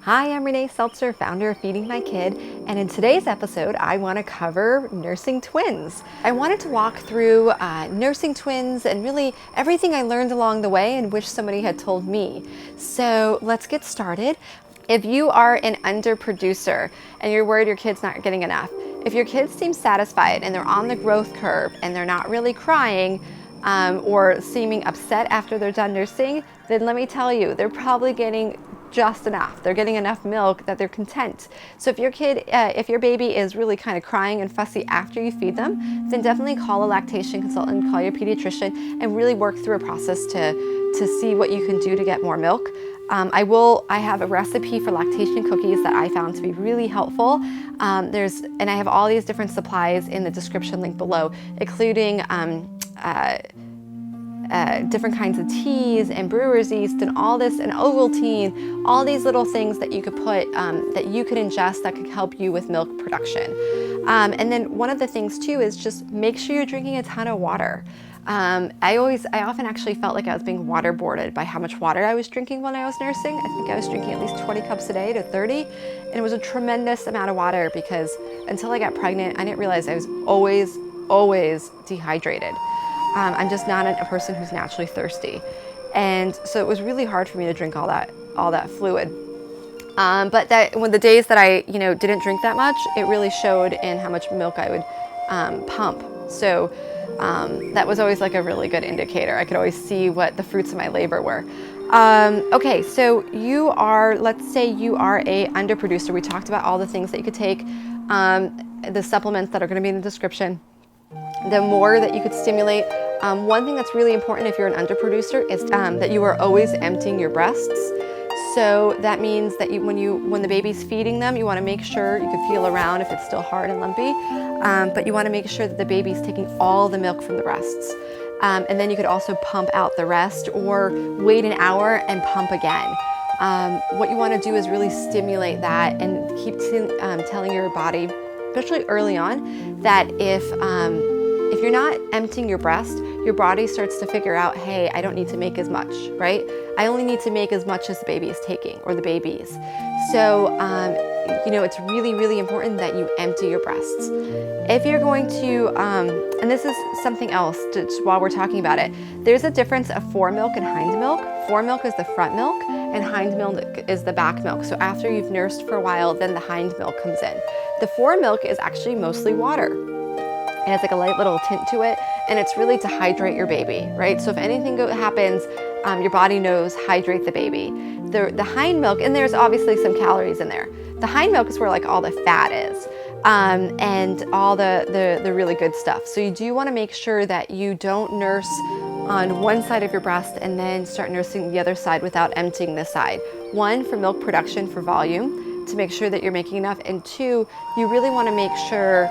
Hi, I'm Renee Seltzer, founder of Feeding My Kid, and in today's episode, I want to cover nursing twins. I wanted to walk through nursing twins and really everything I learned along the way and wish somebody had told me. So let's get started. If you are an underproducer and you're worried your kid's not getting enough, if your kids seem satisfied and they're on the growth curve and they're not really crying, or seeming upset after they're done nursing, then let me tell you, they're probably getting just enough. They're getting enough milk that they're content. So if your kid, if your baby is really kind of crying and fussy after you feed them, then definitely call a lactation consultant, call your pediatrician, and really work through a process to see what you can do to get more milk. I have a recipe for lactation cookies that I found to be really helpful. And I have all these different supplies in the description link below, including different kinds of teas and brewer's yeast and all this, and Ovaltine, all these little things that you could put, that you could ingest that could help you with milk production. And then one of the things too is just make sure you're drinking a ton of water. I often actually felt like I was being waterboarded by how much water I was drinking when I was nursing. I think I was drinking at least 20 cups a day to 30, and it was a tremendous amount of water because until I got pregnant, I didn't realize I was always dehydrated. I'm just not a person who's naturally thirsty. And so it was really hard for me to drink all that fluid. But when the days that I, didn't drink that much, it really showed in how much milk I would pump. So that was always like a really good indicator. I could always see what the fruits of my labor were. Okay, so let's say you are a underproducer. We talked about all the things that you could take, the supplements that are going to be in the description. The more that you could stimulate. One thing that's really important if you're an underproducer is that you are always emptying your breasts. So that means that when the baby's feeding them, you want to make sure you can feel around if it's still hard and lumpy, but you want to make sure that the baby's taking all the milk from the breasts. And then you could also pump out the rest or wait an hour and pump again. What you want to do is really stimulate that and keep telling your body, especially early on, that if you're not emptying your breast, your body starts to figure out, hey, I don't need to make as much, right? I only need to make as much as the baby is taking, or the babies. So, it's really, really important that you empty your breasts. If you're going to, and this is something else while we're talking about it, there's a difference of foremilk and hindmilk. Foremilk is the front milk, and hindmilk is the back milk. So after you've nursed for a while, then the hindmilk comes in. The foremilk is actually mostly water. It has like a light little tint to it, and it's really to hydrate your baby, right? So if anything happens, your body knows hydrate the baby. The hind milk, and there's obviously some calories in there. The hind milk is where like all the fat is, and all the really good stuff. So you do want to make sure that you don't nurse on one side of your breast and then start nursing the other side without emptying this side. One, for milk production, for volume, to make sure that you're making enough, and two, you really want to make sure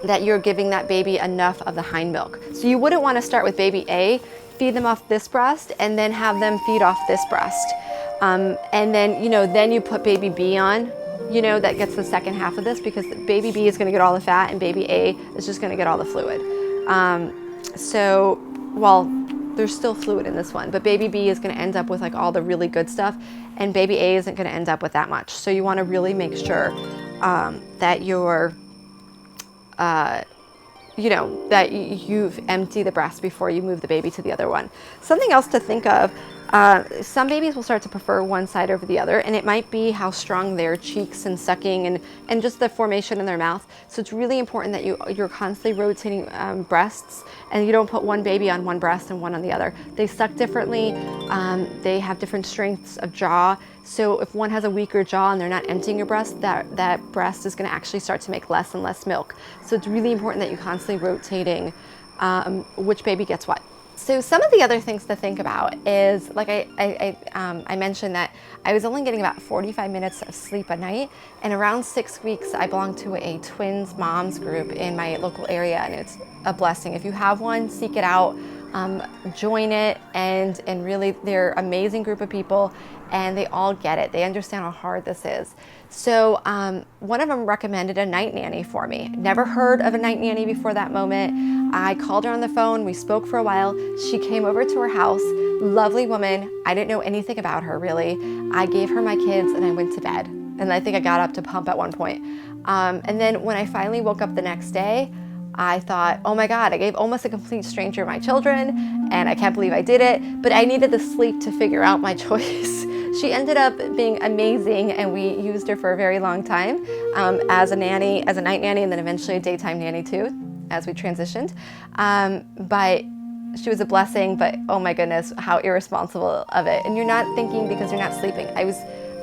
that you're giving that baby enough of the hind milk. So you wouldn't want to start with baby A, feed them off this breast, and then have them feed off this breast. And then, then you put baby B on, that gets the second half of this, because baby B is going to get all the fat and baby A is just going to get all the fluid. There's still fluid in this one, but baby B is going to end up with like all the really good stuff, and baby A isn't going to end up with that much. So you want to really make sure that you're that you've emptied the breast before you move the baby to the other one. Something else to think of, some babies will start to prefer one side over the other, and it might be how strong their cheeks and sucking and just the formation in their mouth. So it's really important that you're constantly rotating breasts, and you don't put one baby on one breast and one on the other. They suck differently. They have different strengths of jaw. So if one has a weaker jaw and they're not emptying your breast, that breast is going to actually start to make less and less milk. So it's really important that you're constantly rotating which baby gets what. So some of the other things to think about is, like I mentioned that I was only getting about 45 minutes of sleep a night, and around 6 weeks I belong to a twins moms group in my local area, and it's a blessing. If you have one, seek it out. join it, and really they're an amazing group of people, and they all get it. They understand how hard this is. So one of them recommended a night nanny for me. Never heard of a night nanny before that moment. I called her on the phone. We spoke for a while. She came over to our house. Lovely woman. I didn't know anything about her really. I gave her my kids and I went to bed. And I think I got up to pump at one point. And then when I finally woke up the next day, I thought, oh my God, I gave almost a complete stranger my children, and I can't believe I did it, but I needed the sleep to figure out my choice. She ended up being amazing, and we used her for a very long time as a nanny, as a night nanny, and then eventually a daytime nanny too, as we transitioned. But she was a blessing, but oh my goodness, how irresponsible of it. And you're not thinking because you're not sleeping. I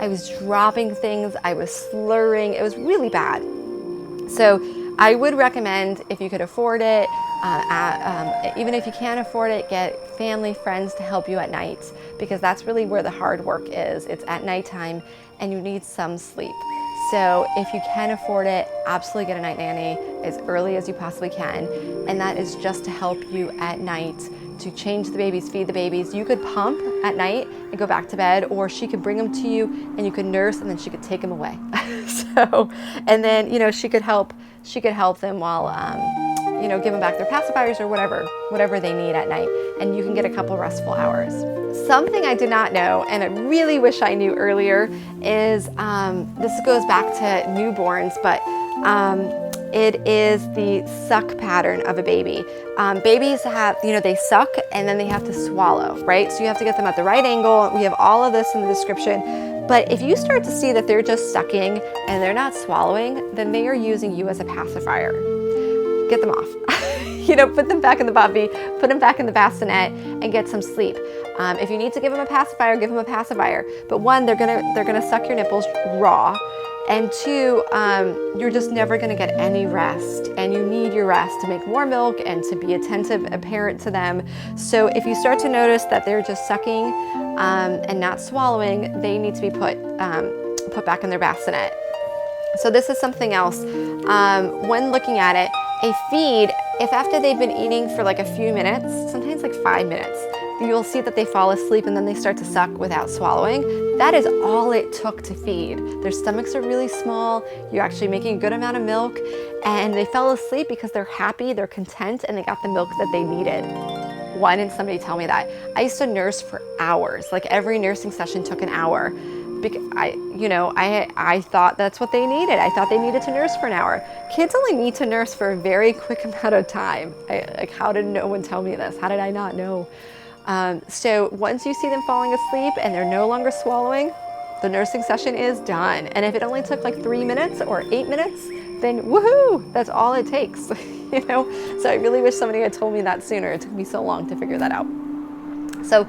was dropping things, I was slurring, it was really bad. So I would recommend, if you could afford it, even if you can't afford it, get family, friends to help you at night, because that's really where the hard work is. It's at nighttime and you need some sleep. So if you can afford it, absolutely get a night nanny as early as you possibly can. And that is just to help you at night, to change the babies, feed the babies. You could pump at night and go back to bed, or she could bring them to you and you could nurse, and then she could take them away. So, and then, you know, she could help them while, you know, give them back their pacifiers or whatever they need at night, and you can get a couple restful hours. Something I did not know, and I really wish I knew earlier, is this goes back to newborns, but it is the suck pattern of a baby. Babies have, you know, they suck and then they have to swallow, right? So you have to get them at the right angle. We have all of this in the description. But if you start to see that they're just sucking and they're not swallowing, then they are using you as a pacifier. Get them off. You know, put them back in the puppy, put them back in the bassinet, and get some sleep. If you need to give them a pacifier, give them a pacifier. But one, they're gonna suck your nipples raw. And two, you're just never gonna get any rest, and you need your rest to make more milk and to be attentive, a parent to them. So if you start to notice that they're just sucking and not swallowing, they need to be put back in their bassinet. So this is something else. When looking at it, a feed, if after they've been eating for like a few minutes, sometimes like 5 minutes, you'll see that they fall asleep and then they start to suck without swallowing. That is all it took to feed. Their stomachs are really small, you're actually making a good amount of milk, and they fell asleep because they're happy, they're content, and they got the milk that they needed. Why didn't somebody tell me that? I used to nurse for hours, like every nursing session took an hour. I thought that's what they needed. I thought they needed to nurse for an hour. Kids only need to nurse for a very quick amount of time. How did no one tell me this? How did I not know? So once you see them falling asleep and they're no longer swallowing, the nursing session is done. And if it only took like 3 minutes or 8 minutes, then woohoo, that's all it takes. You know? So I really wish somebody had told me that sooner. It took me so long to figure that out. So,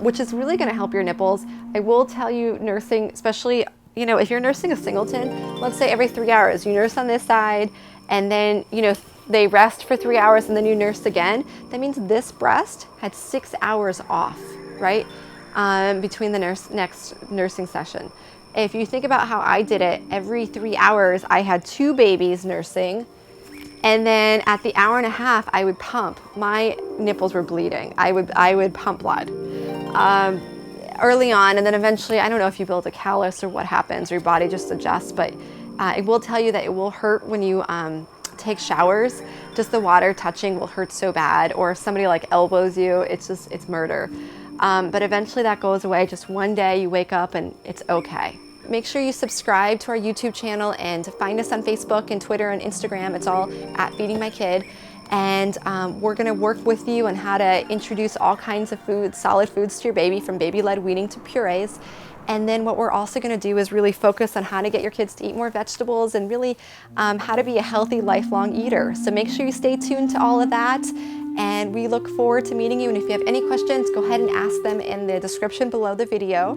which is really going to help your nipples. I will tell you, nursing, especially, you know, if you're nursing a singleton, let's say every 3 hours, you nurse on this side, and then, you know, they rest for 3 hours and then you nurse again. That means this breast had 6 hours off, right? Between the next nursing session. If you think about how I did it, every 3 hours, I had 2 babies nursing. And then at the hour and a half, I would pump. My nipples were bleeding. I would pump blood early on, and then eventually, I don't know if you build a callus or what happens, or your body just adjusts, but it will tell you that it will hurt when you take showers. Just the water touching will hurt so bad, or if somebody like elbows you, it's murder. But eventually that goes away. Just one day you wake up and it's okay. Make sure you subscribe to our YouTube channel and find us on Facebook and Twitter and Instagram. It's all at Feeding My Kid. And we're gonna work with you on how to introduce all kinds of foods, solid foods to your baby, from baby-led weaning to purees. And then what we're also gonna do is really focus on how to get your kids to eat more vegetables, and really how to be a healthy lifelong eater. So make sure you stay tuned to all of that. And we look forward to meeting you. And if you have any questions, go ahead and ask them in the description below the video.